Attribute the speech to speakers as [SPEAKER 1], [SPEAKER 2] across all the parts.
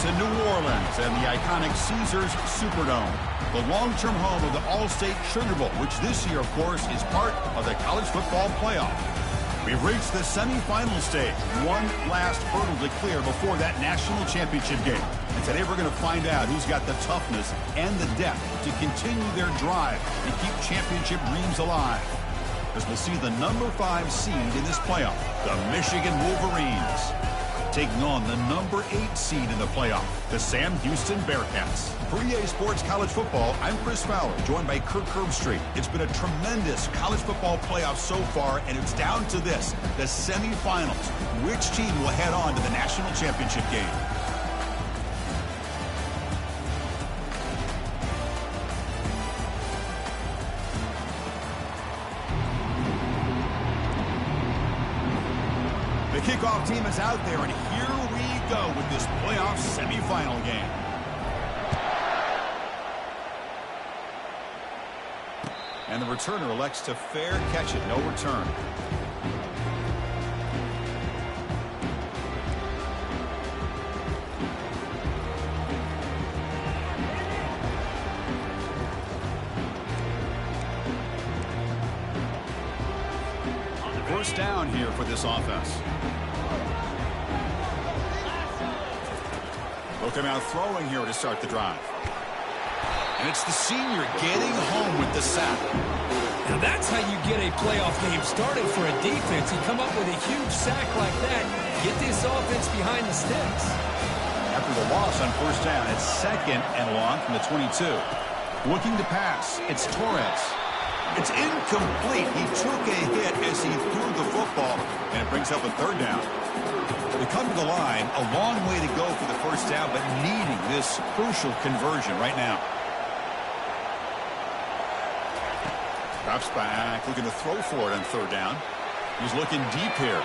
[SPEAKER 1] to New Orleans and the iconic Caesars Superdome, the long-term home of the All-State Sugar Bowl, which this year, of course, is part of the college football playoff. We've reached the semifinal stage, one last hurdle to clear before that national championship game. And today we're going to find out who's got the toughness and the depth to continue their drive and keep championship dreams alive. As we'll see the number 5 seed in this playoff, the Michigan Wolverines, taking on the number 8 seed in the playoff, the Sam Houston Bearcats. For EA Sports College Football, I'm Chris Fowler, joined by Kirk Herbstreit. It's been a tremendous college football playoff so far, and it's down to this, the semifinals. Which team will head on to the national championship game? The kickoff team is out there, and here we go with this playoff semifinal game. And the returner elects to fair catch it, no return. First down here for this offense. Look him out throwing here to start the drive. And it's the senior getting home with the sack.
[SPEAKER 2] Now that's how you get a playoff game started for a defense. You come up with a huge sack like that, get this offense behind the sticks.
[SPEAKER 1] After the loss on first down, it's 2nd and long from the 22. Looking to pass, it's Torres. It's incomplete. He took a hit as he threw the football, and it brings up a 3rd down. They come to the line, a long way to go for the first down, but needing this crucial conversion right now. Drops back, looking to throw for it on 3rd down. He's looking deep here.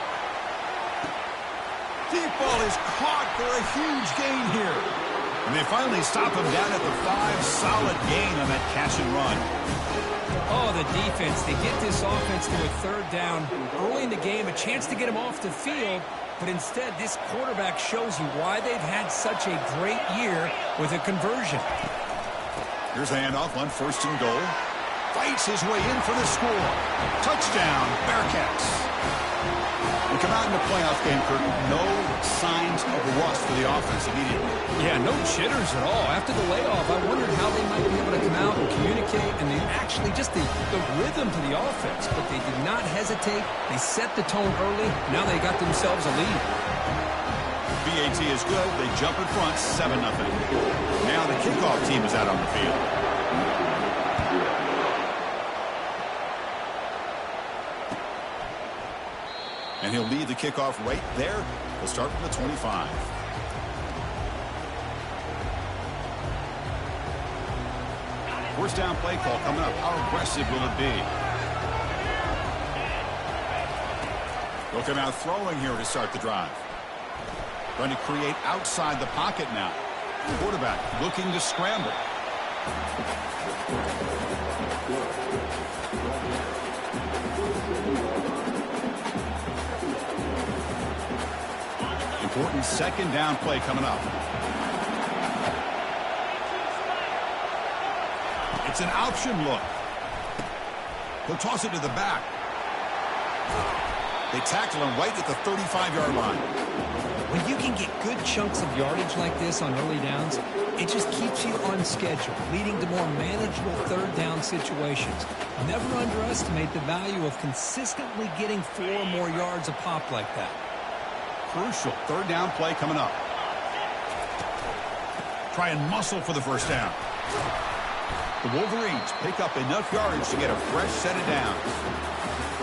[SPEAKER 1] Deep ball is caught for a huge gain here. And they finally stop him down at the 5. Solid gain on that catch and run.
[SPEAKER 2] Oh, the defense, they get this offense to a 3rd down early in the game, a chance to get him off the field, but instead this quarterback shows you why they've had such a great year with a conversion.
[SPEAKER 1] Here's the handoff on 1st and goal. Fights his way in for the score. Touchdown, Bearcats. We come out in the playoff game, Kirk. No signs of rust for the offense immediately.
[SPEAKER 2] Yeah, no jitters at all. After the layoff, I wondered how they might be able to come out and communicate, and they actually just the rhythm to the offense. But they did not hesitate. They set the tone early. Now they got themselves a lead.
[SPEAKER 1] BAT is good. They jump in front, 7-0. Now the kickoff team is out on the field. And he'll lead the kickoff right there. He'll start from the 25. First down play call coming up. How aggressive will it be? They'll come out throwing here to start the drive. Trying to create outside the pocket now. Quarterback looking to scramble. Important 2nd down play coming up. It's an option look. He'll toss it to the back. They tackle him right at the 35-yard line.
[SPEAKER 2] When you can get good chunks of yardage like this on early downs, it just keeps you on schedule, leading to more manageable 3rd down situations. Never underestimate the value of consistently getting 4 or more yards a pop like that.
[SPEAKER 1] Crucial 3rd down play coming up. Try and muscle for the first down. The Wolverines pick up enough yardage to get a fresh set of downs.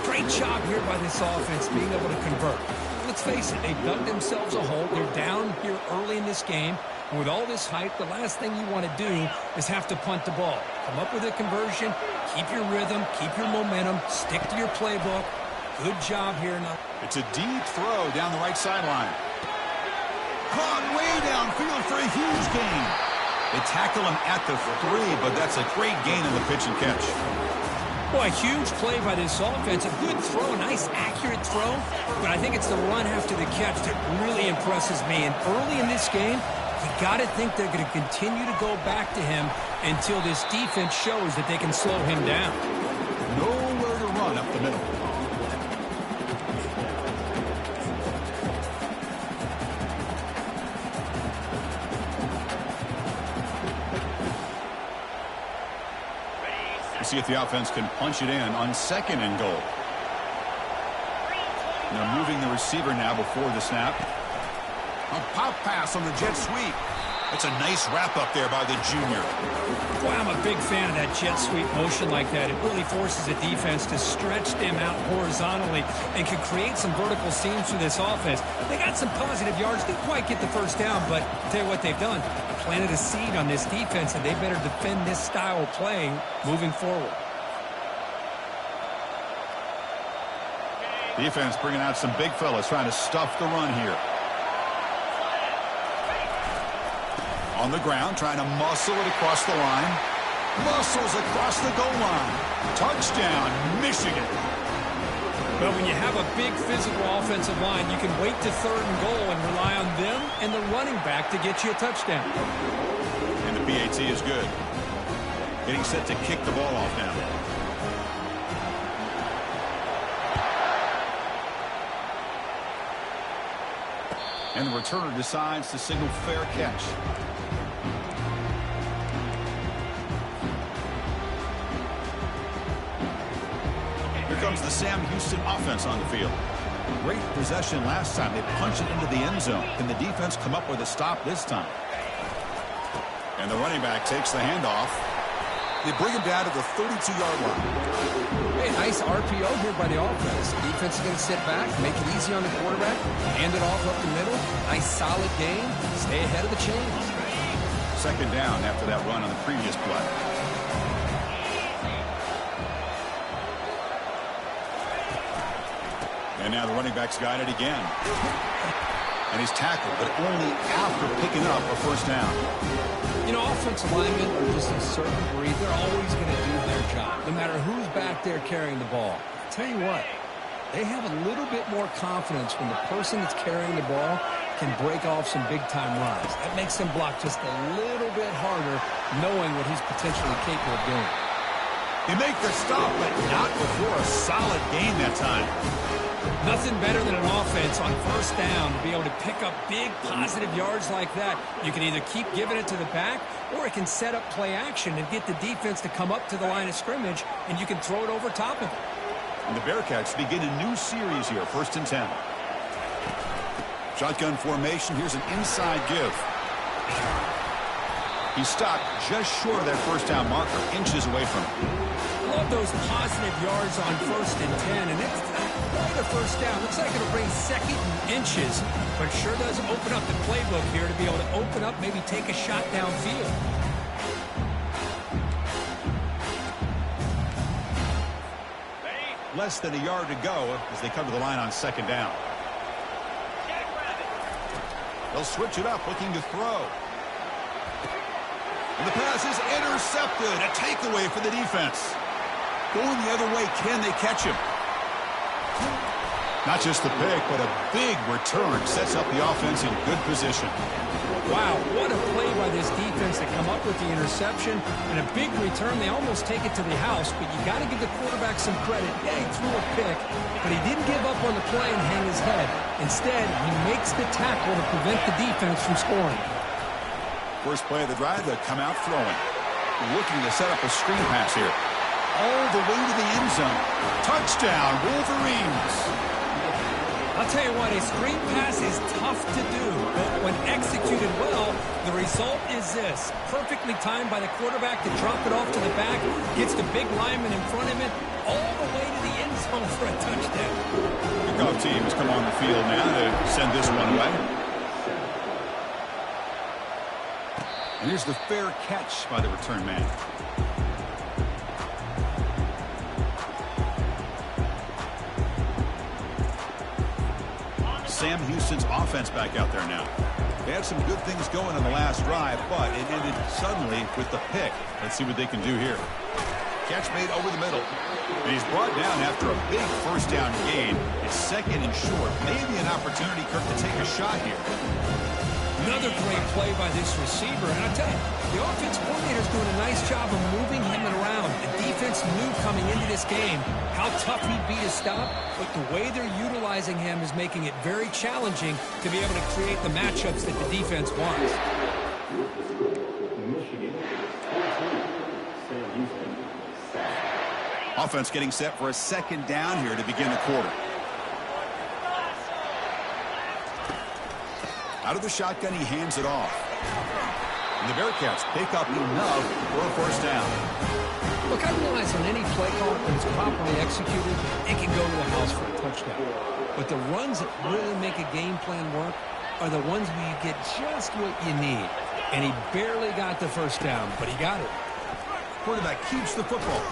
[SPEAKER 2] Great job here by this offense being able to convert. Let's face it, they dug themselves a hole. They're down here early in this game. And with all this hype, the last thing you want to do is have to punt the ball. Come up with a conversion, keep your rhythm, keep your momentum, stick to your playbook. Good job here now.
[SPEAKER 1] It's a deep throw down the right sideline. Caught way downfield for a huge gain. They tackle him at the 3, but that's a great gain in the pitch and catch.
[SPEAKER 2] Boy, a huge play by this offense. A good throw, a nice accurate throw. But I think it's the run after the catch that really impresses me. And early in this game, you got to think they're going to continue to go back to him until this defense shows that they can slow him down.
[SPEAKER 1] Nowhere to run up the middle. Let's see if the offense can punch it in on 2nd and goal. They're moving the receiver now before the snap. A pop pass on the jet sweep. It's a nice wrap up there by the junior.
[SPEAKER 2] Boy, I'm a big fan of that jet sweep motion like that. It really forces a defense to stretch them out horizontally and can create some vertical seams for this offense. They got some positive yards. Didn't quite get the first down, but I'll tell you what they've done. Planted a seed on this defense, and they better defend this style of play moving forward.
[SPEAKER 1] Defense bringing out some big fellas trying to stuff the run here. On the ground, trying to muscle it across the line. Muscles across the goal line. Touchdown, Michigan.
[SPEAKER 2] But when you have a big physical offensive line, you can wait to 3rd and goal and rely on them and the running back to get you a touchdown.
[SPEAKER 1] And the PAT is good. Getting set to kick the ball off now. And the returner decides to signal fair catch. Here comes the Sam Houston offense on the field. Great possession last time. They punched it into the end zone. Can the defense come up with a stop this time? And the running back takes the handoff. They bring him down to the 32-yard line.
[SPEAKER 2] Hey, nice RPO here by the offense. The defense is going to sit back, make it easy on the quarterback, hand it off up the middle. Nice solid game. Stay ahead of the chains.
[SPEAKER 1] 2nd down after that run on the previous play. And now the running back's got it again. And he's tackled, but only after picking up a 1st down.
[SPEAKER 2] You know, offensive linemen are just a certain breed. They're always going to do their job, no matter who's back there carrying the ball. I'll tell you what, they have a little bit more confidence when the person that's carrying the ball can break off some big-time runs. That makes them block just a little bit harder, knowing what he's potentially capable of doing.
[SPEAKER 1] They make the stop, but not before a solid gain that time.
[SPEAKER 2] Nothing better than an offense on 1st down to be able to pick up big positive yards like that. You can either keep giving it to the back, or it can set up play action and get the defense to come up to the line of scrimmage, and you can throw it over top of it.
[SPEAKER 1] And the Bearcats begin a new series here, 1st and 10. Shotgun formation. Here's an inside give. He stopped just short of that 1st down marker, inches away from it.
[SPEAKER 2] Love those positive yards on 1st and 10, and it's not quite a 1st down. Looks like it'll bring 2nd and inches, but sure does open up the playbook here to be able to open up, maybe take a shot downfield.
[SPEAKER 1] Less than a yard to go as they come to the line on 2nd down. They'll switch it up, looking to throw. And the pass is intercepted. A takeaway for the defense. Going the other way, can they catch him? Not just the pick, but a big return sets up the offense in good position.
[SPEAKER 2] Wow, what a play by this defense to come up with the interception and a big return. They almost take it to the house, but you got to give the quarterback some credit. Yeah, he threw a pick, but he didn't give up on the play and hang his head. Instead, he makes the tackle to prevent the defense from scoring.
[SPEAKER 1] First play of the drive, they'll come out throwing. Looking to set up a screen pass here. All the way to the end zone. Touchdown, Wolverines.
[SPEAKER 2] I'll tell you what, a screen pass is tough to do, but when executed well, the result is this. Perfectly timed by the quarterback to drop it off to the back, gets the big lineman in front of it, all the way to the end zone for a touchdown.
[SPEAKER 1] Kickoff team has come on the field now to send this one away. And here's the fair catch by the return man. Sam Houston's offense back out there now. They had some good things going in the last drive, but it ended suddenly with the pick. Let's see what they can do here. Catch made over the middle. And he's brought down after a big 1st down gain. It's 2nd and short. Maybe an opportunity, Kirk, to take a shot here.
[SPEAKER 2] Another Another great play by this receiver. And I tell you, the offense coordinator is doing a nice job of moving him around. The defense knew coming into this game how tough he'd be to stop, but the way they're utilizing him is making it very challenging to be able to create the matchups that the defense wants.
[SPEAKER 1] Offense getting set for a second down here to begin the quarter. Out of the shotgun, he hands it off. And the Bearcats pick up enough for a first down.
[SPEAKER 2] Look, I realize on any play call, when it's properly executed, it can go to the house for a touchdown. But the runs that really make a game plan work are the ones where you get just what you need. And he barely got the first down, but he got it.
[SPEAKER 1] Quarterback keeps the football.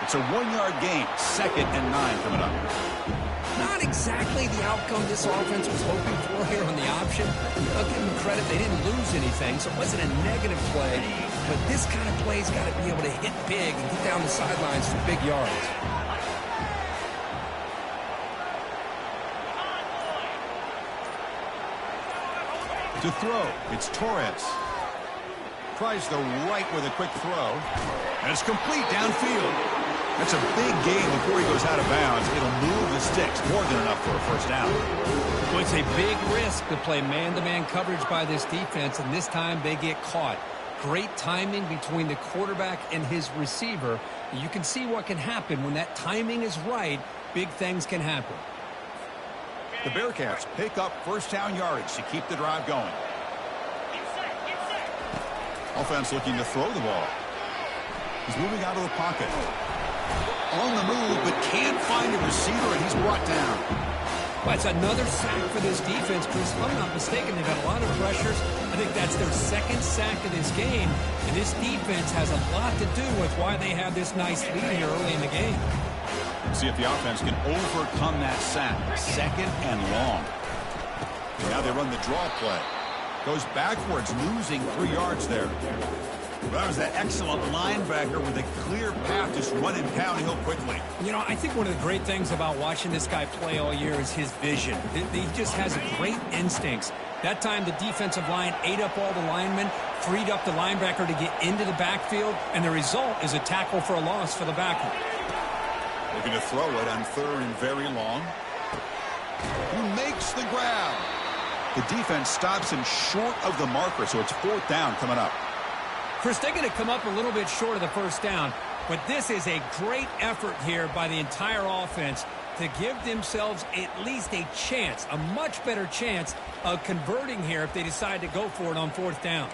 [SPEAKER 1] It's a 1-yard gain. 2nd and 9 coming up.
[SPEAKER 2] Not exactly the outcome this offense was hoping for here on the option. I'll give them credit, they didn't lose anything, so it wasn't a negative play. But this kind of play's got to be able to hit big and get down the sidelines for big yards.
[SPEAKER 1] To throw, it's Torres. Tries the right with a quick throw. And it's complete downfield. That's a big gain before he goes out of bounds. It'll move the sticks more than enough for a first down.
[SPEAKER 2] Well, it's a big risk to play man-to-man coverage by this defense, and this time they get caught. Great timing between the quarterback and his receiver. You can see what can happen when that timing is right. Big things can happen.
[SPEAKER 1] The Bearcats pick up first down yardage to keep the drive going. Offense looking to throw the ball. He's moving out of the pocket. On the move, but can't find a receiver, and he's brought down.
[SPEAKER 2] Well, it's another sack for this defense, Chris. If I'm not mistaken, they've had a lot of pressures. I think that's their 2nd sack of this game, and this defense has a lot to do with why they have this nice lead here early in the game.
[SPEAKER 1] See if the offense can overcome that sack. 2nd and long. Now they run the draw play. Goes backwards, losing 3 yards there. Well, that was that excellent linebacker with a clear path, just running downhill quickly.
[SPEAKER 2] You know, I think one of the great things about watching this guy play all year is his vision. He just has great instincts. That time, the defensive line ate up all the linemen, freed up the linebacker to get into the backfield, and the result is a tackle for a loss for the backer.
[SPEAKER 1] Looking to throw it on 3rd and very long. Who makes the grab? The defense stops him short of the marker, so it's 4th down coming up.
[SPEAKER 2] Chris, they're going to come up a little bit short of the first down, but this is a great effort here by the entire offense to give themselves at least a chance, a much better chance of converting here if they decide to go for it on 4th down.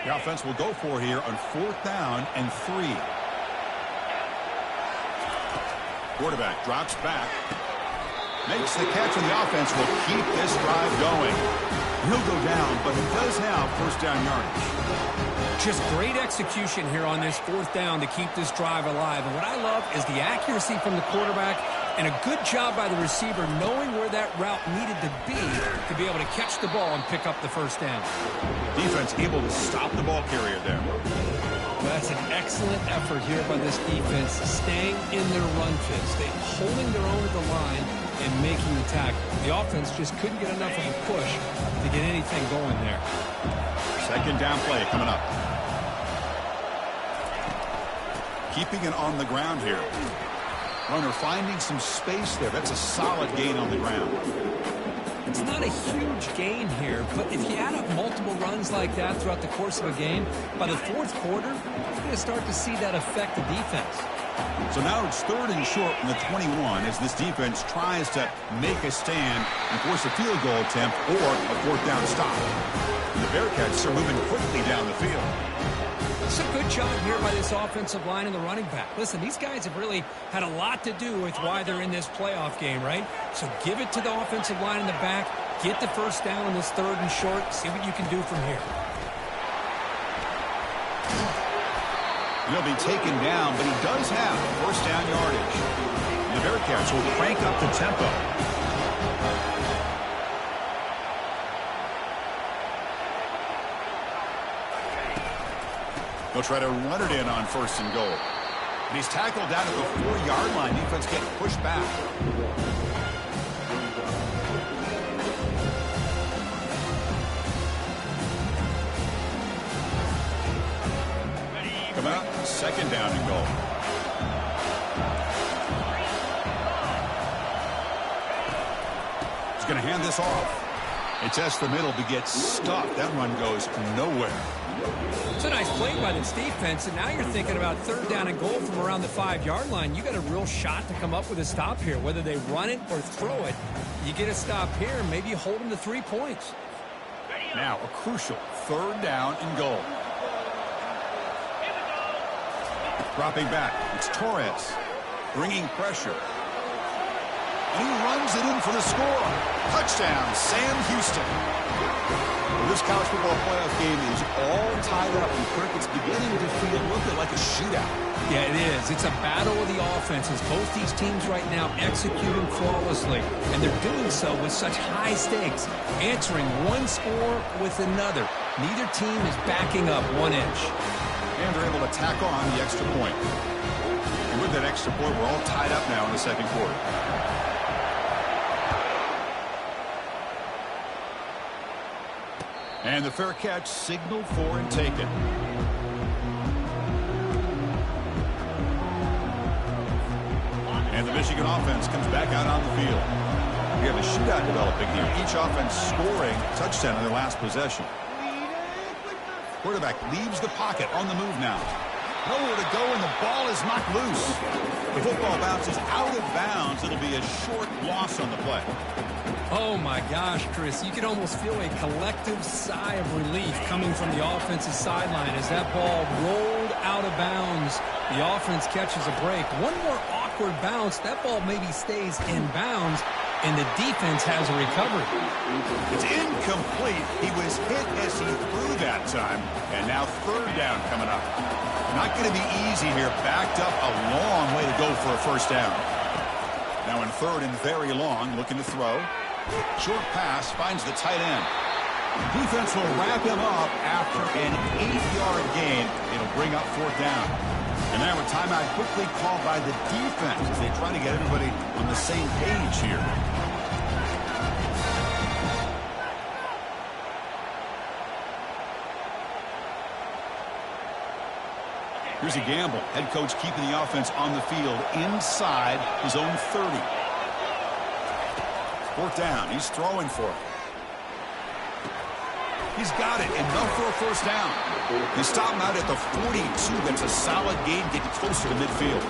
[SPEAKER 1] The offense will go for it here on 4th down and 3. Quarterback drops back. Makes the catch, and the offense will keep this drive going. He'll go down, but he does have first down yardage.
[SPEAKER 2] Just great execution here on this 4th down to keep this drive alive. And what I love is the accuracy from the quarterback and a good job by the receiver knowing where that route needed to be able to catch the ball and pick up the first down.
[SPEAKER 1] Defense able to stop the ball carrier there.
[SPEAKER 2] That's an excellent effort here by this defense, staying in their run fits. They holding their own at the line and making the tackle. The offense just couldn't get enough of a push to get anything going there.
[SPEAKER 1] 2nd down play coming up. Keeping it on the ground here. Runner finding some space there. That's a solid gain on the ground.
[SPEAKER 2] It's not a huge gain here, but if you add up multiple runs like that throughout the course of a game, by the 4th quarter, you're going to start to see that affect the defense.
[SPEAKER 1] So now it's 3rd and short from the 21 as this defense tries to make a stand and force a field goal attempt or a 4th down stop. The Bearcats are moving quickly down the field.
[SPEAKER 2] It's a good job here by this offensive line and the running back. Listen, these guys have really had a lot to do with why they're in this playoff game, right? So give it to the offensive line in the back. Get the first down in this 3rd and short. See what you can do from here.
[SPEAKER 1] He'll be taken down, but he does have first down yardage. And the Bearcats will crank up the tempo. They'll try to run it in on 1st and goal. And he's tackled down at the 4-yard line. Defense getting pushed back. come out, second down and goal. He's going to hand this off. It tests the middle but gets stuffed. That run goes nowhere.
[SPEAKER 2] It's a nice play by this defense, and now you're thinking about third down and goal from around the 5-yard line. You got a real shot to come up with a stop here. Whether they run it or throw it, you get a stop here, and maybe you hold them to 3 points.
[SPEAKER 1] Now a crucial third down and goal. Dropping back, it's Torres, bringing pressure. And he runs it in for the score. Touchdown, Sam Houston. Well, this college football playoff game is all tied up, and Kirk, it's beginning to feel a little bit like a shootout.
[SPEAKER 2] Yeah, it is. It's a battle of the offenses. Both these teams right now executing flawlessly, and they're doing so with such high stakes, answering one score with another. Neither team is backing up 1 inch.
[SPEAKER 1] And they're able to tack on the extra point. And with that extra point, we're all tied up now in the second quarter. And the fair catch signaled for and taken. And the Michigan offense comes back out on the field. We have a shootout developing here. Each offense scoring a touchdown in their last possession. Quarterback leaves the pocket on the move now. Nowhere to go, and the ball is knocked loose. The football bounces out of bounds. It'll be a short loss on the play.
[SPEAKER 2] Oh, my gosh, Chris. You can almost feel a collective sigh of relief coming from the offensive sideline as that ball rolled out of bounds. The offense catches a break. One more awkward bounce. That ball maybe stays in bounds, and the defense has a recovery.
[SPEAKER 1] It's incomplete. He was hit as he threw that time, and now third down coming up. Not going to be easy here. Backed up a long way to go for a first down. Now in third and very long, looking to throw. Short pass finds the tight end. Defense will wrap him up after an 8-yard gain. It'll bring up fourth down. And now a timeout quickly called by the defense as they try to get everybody on the same page here. Here's a gamble. Head coach keeping the offense on the field inside his own 30. Fourth down. He's throwing for it. He's got it. Enough for a first down. They stop him out at the 42. That's a solid gain, getting closer to midfield.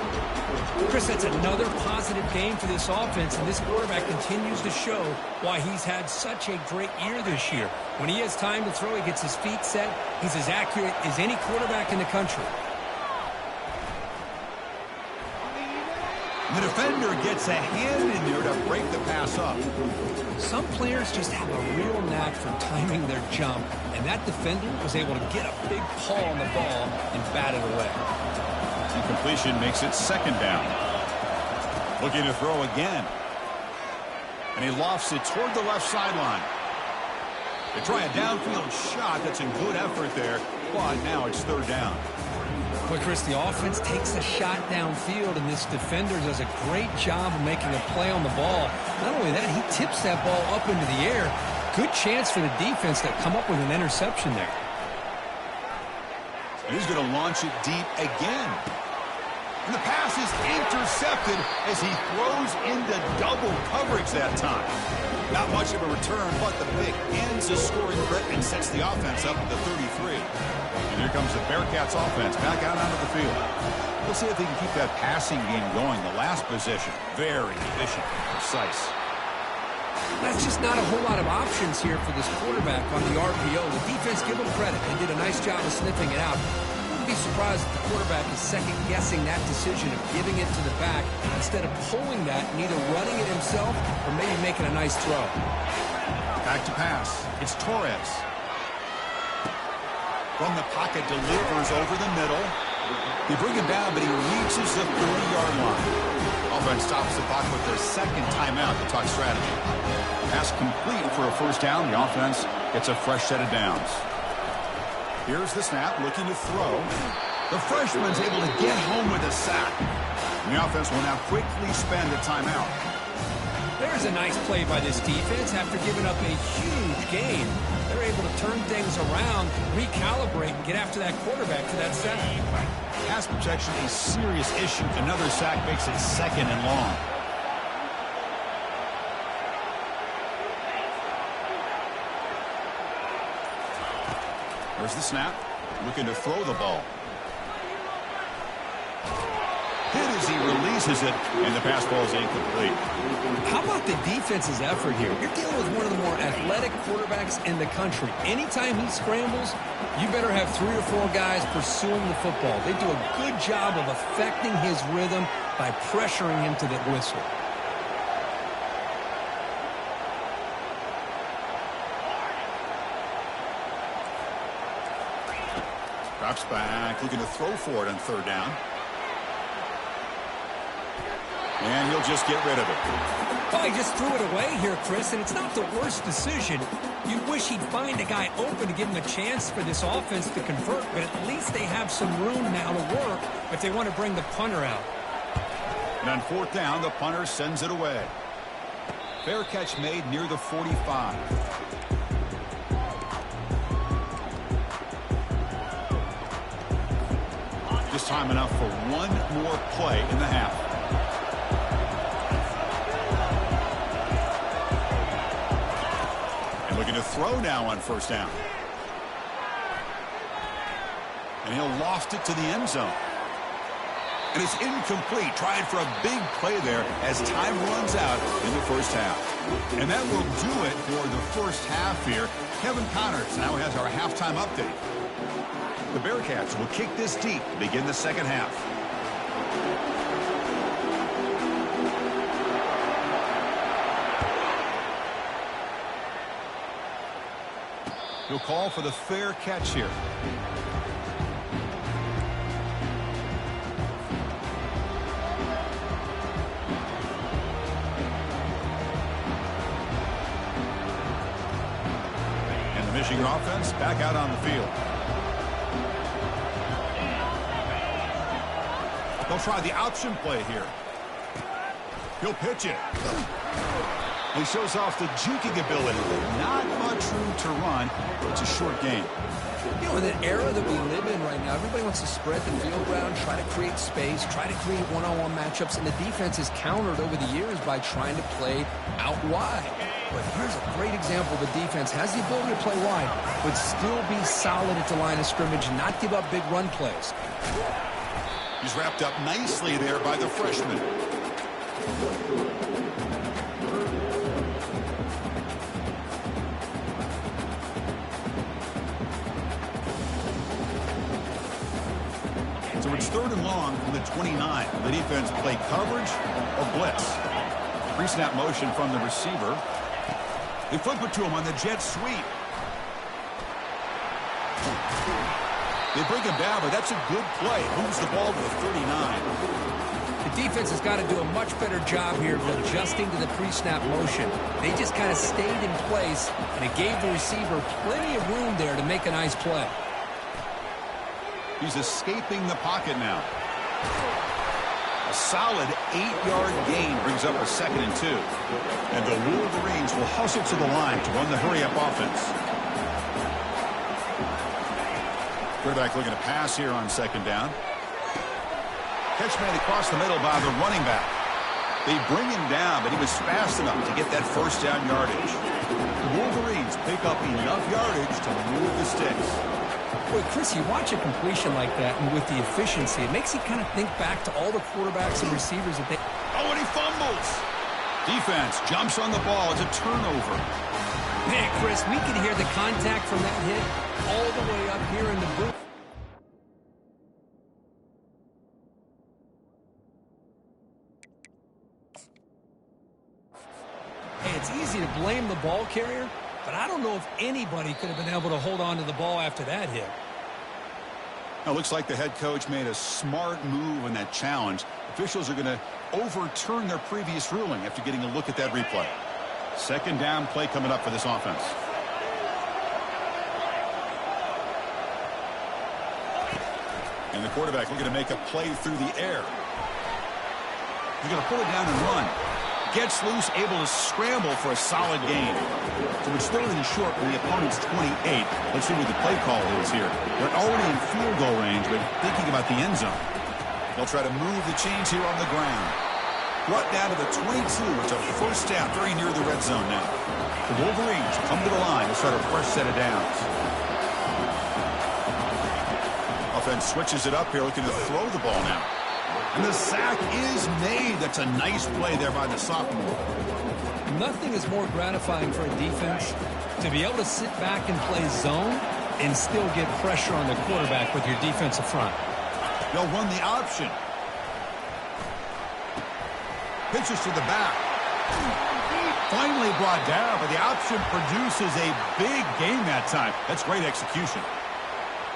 [SPEAKER 2] Chris, that's another positive game for this offense, and this quarterback continues to show why he's had such a great year this year. When he has time to throw, he gets his feet set. He's as accurate as any quarterback in the country.
[SPEAKER 1] The defender gets a hand in there to break the pass up.
[SPEAKER 2] Some players just have a real knack for timing their jump, and that defender was able to get a big paw on the ball and bat it away.
[SPEAKER 1] Incompletion makes it second down. Looking to throw again. And he lofts it toward the left sideline. They try a downfield shot. That's a good effort there, but now it's third down.
[SPEAKER 2] But, Chris, the offense takes a shot downfield, and this defender does a great job of making a play on the ball. Not only that, he tips that ball up into the air. Good chance for the defense to come up with an interception there.
[SPEAKER 1] And he's going to launch it deep again. And the pass is intercepted as he throws into double coverage that time. Not much of a return, but the pick ends the scoring threat and sets the offense up at the 33. And here comes the Bearcats offense back out onto the field. We'll see if they can keep that passing game going. The last possession, very efficient and precise.
[SPEAKER 2] That's just not a whole lot of options here for this quarterback on the RPO. The defense, give them credit. They did a nice job of sniffing it out. Wouldn't be surprised if the quarterback is second-guessing that decision of giving it to the back instead of pulling that and either running it himself or maybe making a nice throw.
[SPEAKER 1] Back to pass. It's Torres. From the pocket, delivers over the middle. They bring him down, but he reaches the 30-yard line. Offense stops the clock with their second timeout to talk strategy. Pass complete for a first down. The offense gets a fresh set of downs. Here's the snap, looking to throw. The freshman's able to get home with a sack. And the offense will now quickly spend a timeout.
[SPEAKER 2] There's a nice play by this defense after giving up a huge gain. They're able to turn things around, recalibrate, and get after that quarterback for that sack.
[SPEAKER 1] Pass protection, a serious issue. Another sack makes it 2nd and long. There's the snap. Looking to throw the ball. Hit as he releases it, and the pass ball is incomplete.
[SPEAKER 2] How about the defense's effort here? You're dealing with one of the more athletic quarterbacks in the country. Anytime he scrambles, you better have 3 or 4 guys pursuing the football. They do a good job of affecting his rhythm by pressuring him to the whistle.
[SPEAKER 1] Drops back, looking to throw for it on 3rd down. And he'll just get rid of it.
[SPEAKER 2] Oh, he just threw it away here, Chris, and it's not the worst decision. You wish he'd find a guy open to give him a chance for this offense to convert, but at least they have some room now to work if they want to bring the punter out.
[SPEAKER 1] And on 4th down, the punter sends it away. Fair catch made near the 45. Just time enough for one more play in the half. And looking to throw now on 1st down. And he'll loft it to the end zone. And it's incomplete. Trying for a big play there as time runs out in the 1st half. And that will do it for the 1st half here. Kevin Connors now has our halftime update. The Bearcats will kick this deep to begin the 2nd half. He'll call for the fair catch here. And the Michigan offense back out on the field. They'll try the option play here. He'll pitch it. He shows off the juking ability. Not much room to run. It's a short game.
[SPEAKER 2] You know, in the era that we live in right now, everybody wants to spread the field around, try to create space, try to create one-on-one matchups, and the defense is countered over the years by trying to play out wide. But here's a great example. The defense has the ability to play wide, but still be solid at the line of scrimmage, not give up big run plays.
[SPEAKER 1] He's wrapped up nicely there by the freshman. So it's 3rd and long from the 29. The defense play coverage or blitz. Pre-snap motion from the receiver. They flip it to him on the jet sweep. They bring him down, but that's a good play. Moves the ball to the 39.
[SPEAKER 2] The defense has got to do a much better job here of adjusting to the pre-snap motion. They just kind of stayed in place, and it gave the receiver plenty of room there to make a nice play.
[SPEAKER 1] He's escaping the pocket now. A solid 8-yard gain brings up a 2nd and 2. And the Wolverines will hustle to the line to run the hurry-up offense. Quarterback looking to pass here on 2nd down. Catch made across the middle by the running back. They bring him down, but he was fast enough to get that 1st down yardage. The Wolverines pick up enough yardage to move the sticks.
[SPEAKER 2] Boy, Chris, you watch a completion like that, and with the efficiency, it makes you kind of think back to all the quarterbacks and receivers that they...
[SPEAKER 1] Oh, and he fumbles! Defense jumps on the ball. It's a turnover.
[SPEAKER 2] Man, Chris, we can hear the contact from that hit all the way up here in the booth. Hey, it's easy to blame the ball carrier, but I don't know if anybody could have been able to hold on to the ball after that hit.
[SPEAKER 1] Now, it looks like the head coach made a smart move in that challenge. Officials are going to overturn their previous ruling after getting a look at that replay. 2nd down play coming up for this offense. And the quarterback looking to make a play through the air. He's going to pull it down and run. gets loose, able to scramble for a solid gain. So it's 3rd and short from the opponent's 28. Let's see what the play call is here. They're already in field goal range, but thinking about the end zone. They'll try to move the chains here on the ground. Brought down to the 22. It's a first down, very near the red zone now. The Wolverines come to the line to start a fresh set of downs. Offense switches it up here, looking to throw the ball now. And the sack is made. That's a nice play there by the sophomore.
[SPEAKER 2] Nothing is more gratifying for a defense to be able to sit back and play zone and still get pressure on the quarterback with your defensive front.
[SPEAKER 1] They'll run the option. Pitches to the back. Finally brought down, but the option produces a big game that time. That's great execution.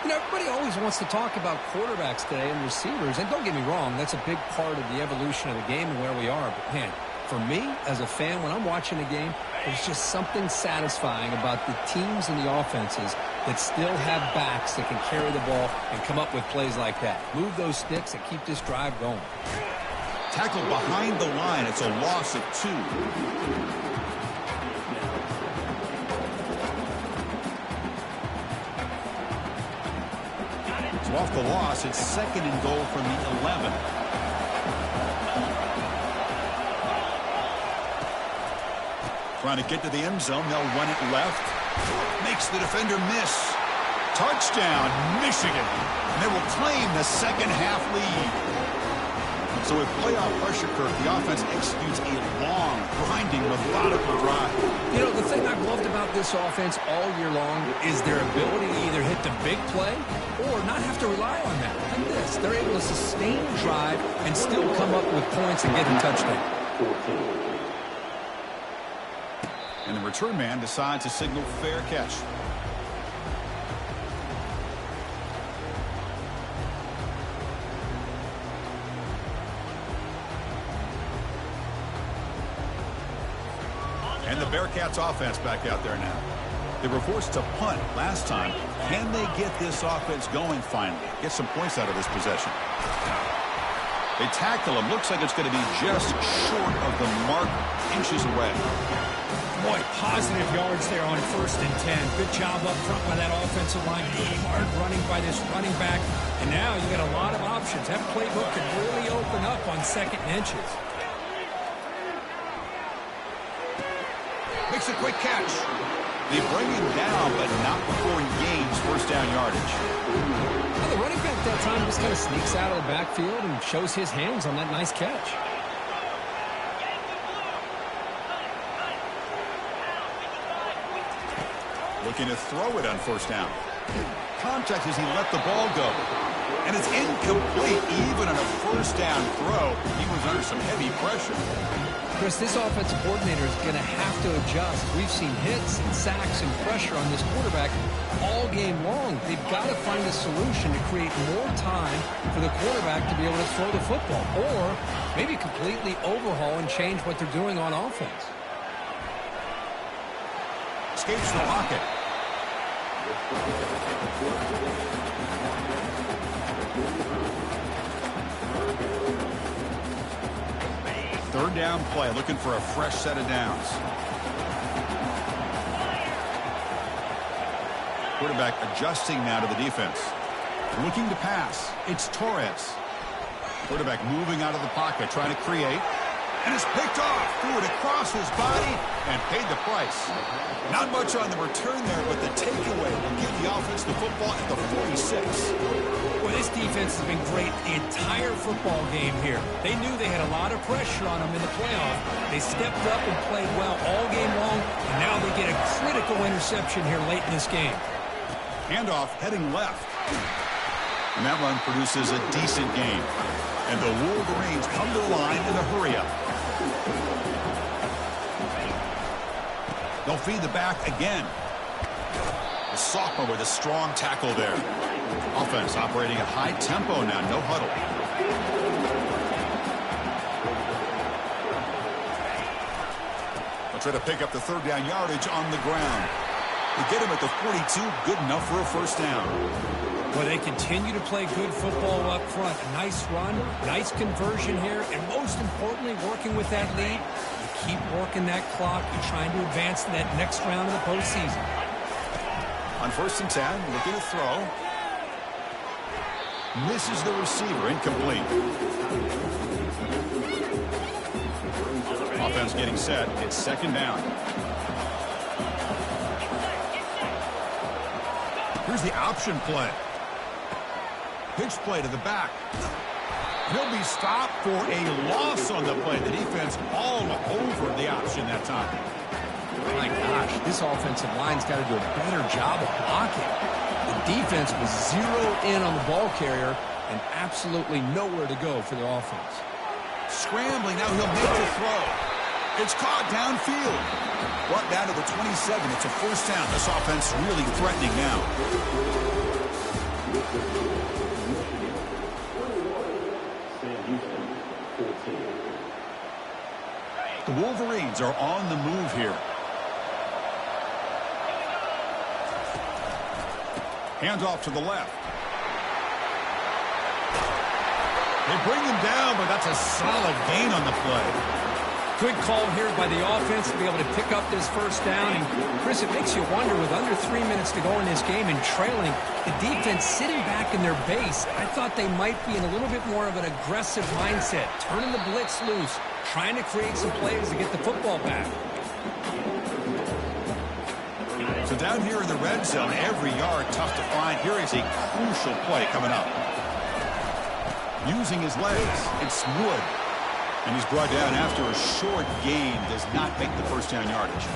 [SPEAKER 2] You know, everybody always wants to talk about quarterbacks today and receivers, and don't get me wrong, that's a big part of the evolution of the game and where we are. But, man, for me, as a fan, when I'm watching a game, there's just something satisfying about the teams and the offenses that still have backs that can carry the ball and come up with plays like that. Move those sticks and keep this drive going.
[SPEAKER 1] Tackled behind the line. It's a loss of 2. So off the loss, it's 2nd and goal from the 11. Trying to get to the end zone. They'll run it left. Makes the defender miss. Touchdown, Michigan. And they will claim the second half lead. So with playoff pressure curve, the offense executes a long, grinding, methodical drive.
[SPEAKER 2] You know, the thing I've loved about this offense all year long is their ability to either hit the big play or not have to rely on that. Like this, they're able to sustain a drive and still come up with points and get a touchdown.
[SPEAKER 1] And the return man decides to signal fair catch. And the Bearcats offense back out there now. They were forced to punt last time. Can they get this offense going finally? Get some points out of this possession. They tackle him. Looks like it's going to be just short of the mark, inches away.
[SPEAKER 2] Boy, positive yards there on 1st and 10. Good job up front by that offensive line. Good hard running by this running back. And now you got a lot of options. That playbook can really open up on 2nd and inches.
[SPEAKER 1] Makes a quick catch. They bring him down, but not before he gains first down yardage.
[SPEAKER 2] Well, the running back that time just kind of sneaks out of the backfield and shows his hands on that nice catch.
[SPEAKER 1] Looking to throw it on first down. Contact as he let the ball go. And it's incomplete even on a first down throw. He was under some heavy pressure.
[SPEAKER 2] Chris, this offensive coordinator is going to have to adjust. We've seen hits and sacks and pressure on this quarterback all game long. They've got to find a solution to create more time for the quarterback to be able to throw the football, or maybe completely overhaul and change what they're doing on offense.
[SPEAKER 1] Escapes the pocket. Third down play, looking for a fresh set of downs. Quarterback adjusting now to the defense. Looking to pass. It's Torres. Quarterback moving out of the pocket, trying to create. And it's picked off. Threw it across his body and paid the price. Not much on the return there, but the takeaway will give the offense the football at the 46.
[SPEAKER 2] Well, this defense has been great the entire football game here. They knew they had a lot of pressure on them in the playoff. They stepped up and played well all game long, and now they get a critical interception here late in this game.
[SPEAKER 1] Handoff heading left. And that run produces a decent gain. And the Wolverines come to the line in a hurry-up. They'll feed the back again. The sophomore with a strong tackle there. Offense operating at high tempo now, no huddle. They'll try to pick up the third down yardage on the ground. They get him at the 42, good enough for a first down.
[SPEAKER 2] Well, they continue to play good football up front. A nice run, nice conversion here, and most importantly, working with that lead, you keep working that clock. You're trying to advance to that next round of the postseason.
[SPEAKER 1] On 1st and 10, looking to throw. Misses the receiver, incomplete. Offense getting set. It's 2nd down. Here's the option play. Pitch play to the back. He'll be stopped for a loss on the play. The defense all over the option that time.
[SPEAKER 2] My gosh, this offensive line's got to do a better job of blocking. The defense was zeroed in on the ball carrier and absolutely nowhere to go for their offense.
[SPEAKER 1] Scrambling, now he'll make the throw. It's caught downfield. Brought down to the 27. It's a 1st down. This offense really threatening now. The Wolverines are on the move here. Handoff to the left. They bring him down, but that's a solid gain on the play.
[SPEAKER 2] Good call here by the offense to be able to pick up this 1st down. And, Chris, it makes you wonder, with under 3 minutes to go in this game and trailing, the defense sitting back in their base, I thought they might be in a little bit more of an aggressive mindset, turning the blitz loose, trying to create some plays to get the football back.
[SPEAKER 1] So down here in the red zone, every yard tough to find. Here is a crucial play coming up. Using his legs, it's Wood. And he's brought down after a short gain. Does not make the 1st down yardage.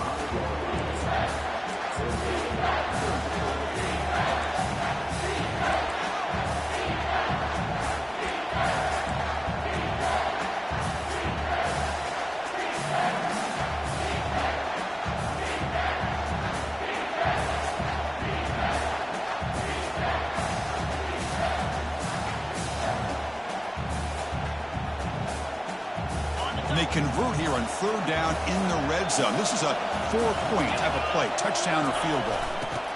[SPEAKER 1] And they convert here on 3rd down in the red zone. This is a 4-point type of play, touchdown or field goal.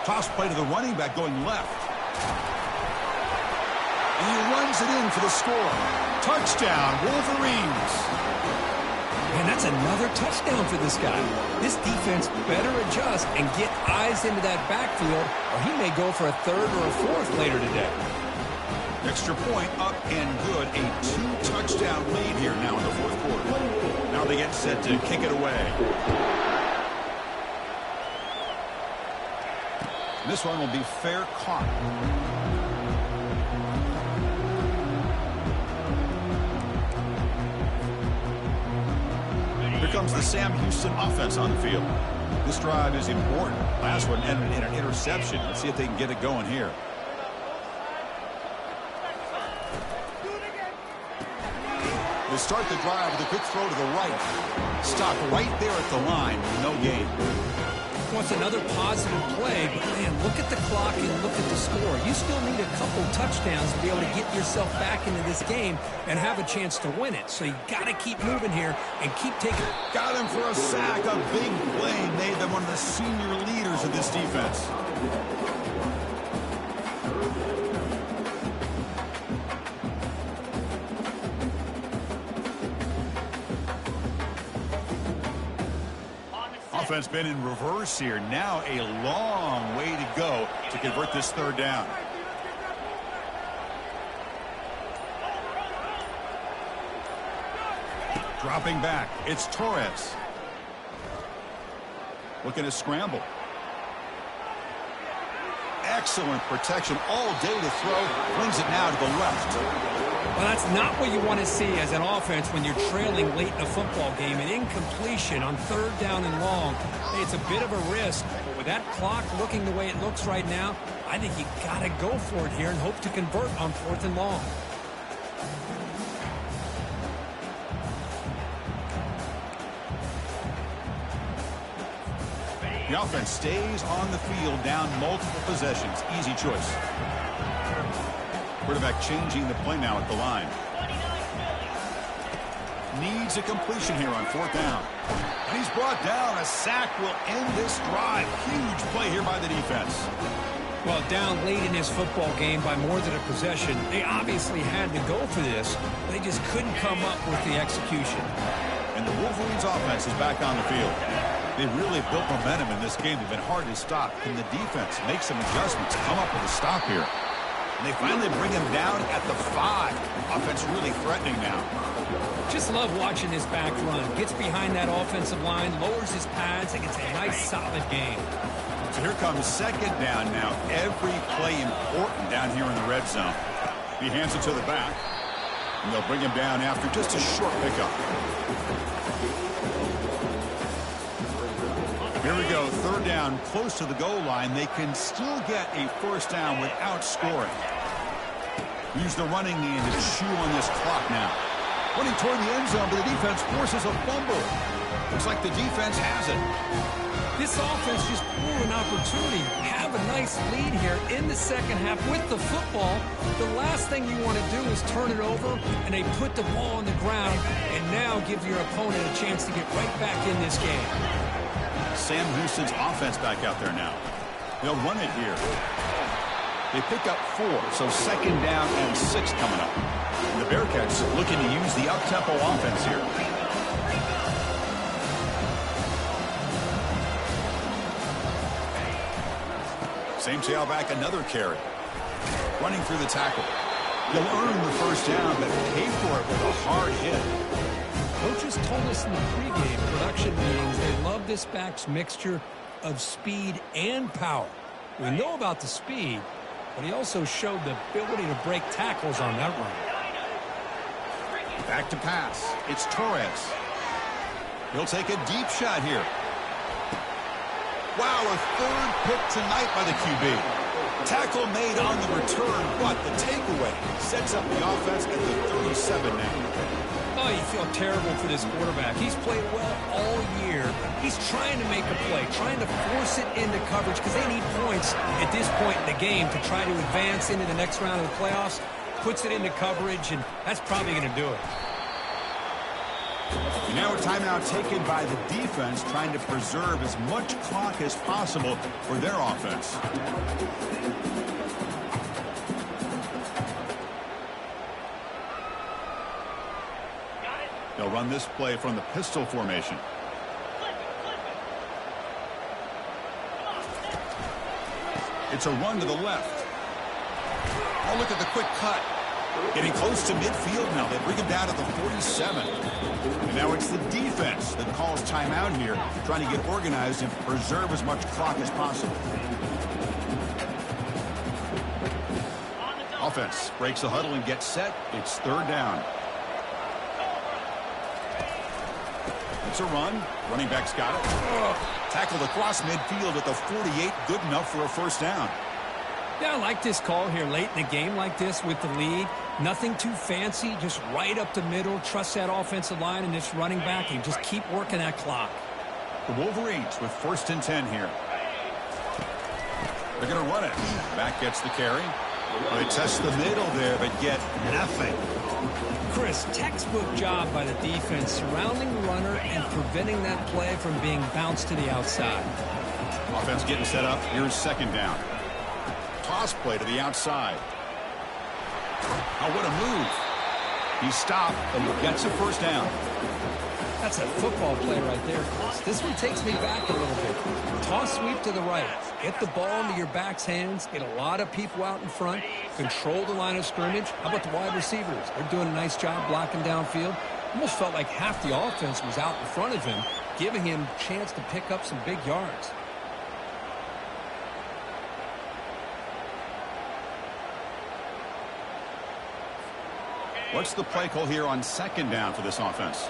[SPEAKER 1] Toss play to the running back going left. And he runs it in for the score. Touchdown, Wolverines.
[SPEAKER 2] And that's another touchdown for this guy. This defense better adjust and get eyes into that backfield, or he may go for a 3rd or a 4th later today.
[SPEAKER 1] Extra point up and good. A 2-touchdown lead here now in the 4th quarter. Now they get set to kick it away. This one will be fair caught. Here comes the Sam Houston offense on the field. This drive is important. Last one ended in an interception. Let's see if they can get it going here. They start the drive with a quick throw to the right. Stop right there at the line. No gain.
[SPEAKER 2] Well, it's another positive play, but man, look at the clock and look at the score. You still need a couple touchdowns to be able to get yourself back into this game and have a chance to win it. So you got to keep moving here and keep taking.
[SPEAKER 1] Got him for a sack. A big play made them one of the senior leaders of this defense. Offense been in reverse here. Now a long way to go to convert this 3rd down. Dropping back. It's Torres. Looking to scramble. Excellent protection all day to throw. Brings it now to the left.
[SPEAKER 2] Well, that's not what you want to see as an offense when you're trailing late in a football game. An incompletion on 3rd down and long. Hey, it's a bit of a risk, but with that clock looking the way it looks right now, I think you got to go for it here and hope to convert on 4th and long.
[SPEAKER 1] The offense stays on the field down multiple possessions. Easy choice. Quarterback changing the play now at the line. Needs a completion here on 4th down. And he's brought down. A sack will end this drive. Huge play here by the defense.
[SPEAKER 2] Well, down late in this football game by more than a possession, they obviously had to go for this. They just couldn't come up with the execution.
[SPEAKER 1] And the Wolverines offense is back on the field. They really built momentum in this game. They've been hard to stop. Can the defense make some adjustments, come up with a stop here? And they finally bring him down at the 5. Offense really threatening now.
[SPEAKER 2] Just love watching this back run. Gets behind that offensive line, lowers his pads, and gets a nice solid gain.
[SPEAKER 1] So here comes second down now. Every play important down here in the red zone. He hands it to the back. And they'll bring him down after just a short pickup. Here we go, third down, close to the goal line. They can still get a first down without scoring. Use the running knee to chew on this clock now. Running toward the end zone, but the defense forces a fumble. Looks like the defense has it.
[SPEAKER 2] This offense just blew an opportunity. Have a nice lead here in the second half with the football. The last thing you want to do is turn it over, and they put the ball on the ground, and now give your opponent a chance to get right back in this game.
[SPEAKER 1] Sam Houston's offense back out there now. They'll run it here. They pick up 4, so second down and 6 coming up. And the Bearcats looking to use the up-tempo offense here. Same tailback, another carry. Running through the tackle. He'll earn the first down, but pay for it with a hard hit.
[SPEAKER 2] Coaches told us in the pregame production meetings they love this back's mixture of speed and power. We know about the speed, but he also showed the ability to break tackles on that run.
[SPEAKER 1] Back to pass. It's Torres. He'll take a deep shot here. Wow, a third pick tonight by the QB. Tackle made on the return, but the takeaway sets up the offense at the 37 now.
[SPEAKER 2] Oh, you feel terrible for this quarterback. He's played well all year. He's trying to make a play, trying to force it into coverage because they need points at this point in the game to try to advance into the next round of the playoffs. Puts it into coverage, and that's probably going to do it.
[SPEAKER 1] And now a timeout taken by the defense, trying to preserve as much clock as possible for their offense. They'll run this play from the pistol formation. It's a run to the left. Oh, look at the quick cut. Getting close to midfield now. They bring him down to the 47. And now it's the defense that calls timeout here, trying to get organized and preserve as much clock as possible. Offense breaks the huddle and gets set. It's third down. It's a run. Running back's got it. Tackled across midfield at the 48. Good enough for a first down.
[SPEAKER 2] Yeah, I like this call here late in the game like this with the lead. Nothing too fancy, just right up the middle. Trust that offensive line and this running back and just keep working that clock.
[SPEAKER 1] The Wolverines with first and 10 here. They're going to run it. Back gets the carry. They test the middle there, but get nothing.
[SPEAKER 2] Chris, textbook job by the defense surrounding the runner and preventing that play from being bounced to the outside.
[SPEAKER 1] Offense getting set up. Here's second down. Toss play to the outside. Oh, what a move. He stopped, but he gets a first down.
[SPEAKER 2] That's a football play right there, Chris. This one takes me back a little bit. Toss sweep to the right. Get the ball into your back's hands. Get a lot of people out in front. Control the line of scrimmage. How about the wide receivers? They're doing a nice job blocking downfield. Almost felt like half the offense was out in front of him, giving him a chance to pick up some big yards.
[SPEAKER 1] What's the play call here on second down for this offense?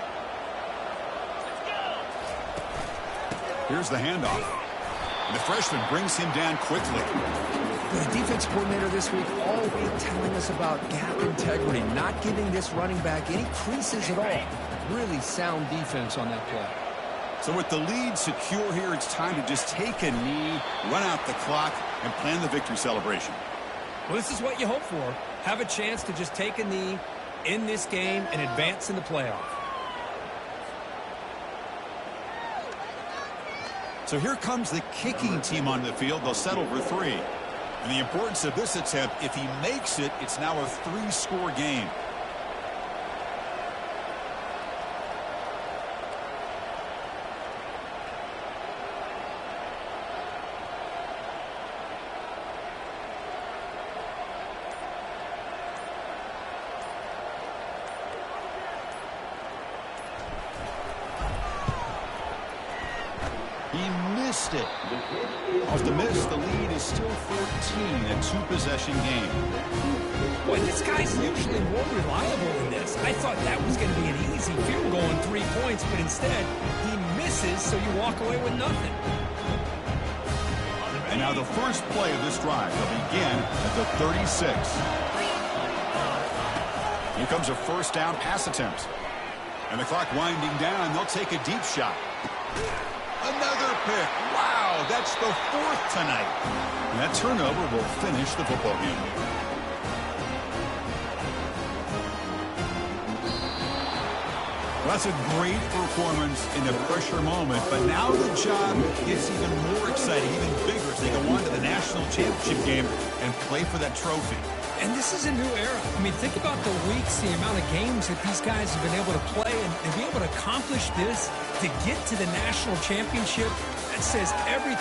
[SPEAKER 1] Here's the handoff. And the freshman brings him down quickly.
[SPEAKER 2] The defense coordinator this week all week telling us about gap integrity, not giving this running back any creases at all. Really sound defense on that play.
[SPEAKER 1] So with the lead secure here, it's time to just take a knee, run out the clock, and plan the victory celebration.
[SPEAKER 2] Well, this is what you hope for. Have a chance to just take a knee in this game and advance in the playoff.
[SPEAKER 1] So here comes the kicking team on the field. They'll settle for 3. And the importance of this attempt, if he makes it, it's now a 3-score game. it. Off the miss, the lead is still 14, a two-possession game.
[SPEAKER 2] Boy, this guy's usually more reliable than this. I thought that was going to be an easy field goal in 3 points, but instead, he misses, so you walk away with nothing.
[SPEAKER 1] And now the first play of this drive will begin at the 36. Here comes a first down pass attempt. And the clock winding down, they'll take a deep shot. Another pick. Wow, that's the 4th tonight. And that turnover will finish the football game. Well, that's a great performance in the pressure moment, but now the job gets even more exciting, even bigger as they go on to the national championship game and play for that trophy.
[SPEAKER 2] And this is a new era. I mean, think about the weeks, the amount of games that these guys have been able to play and be able to accomplish this to get to the national championship. That says everything.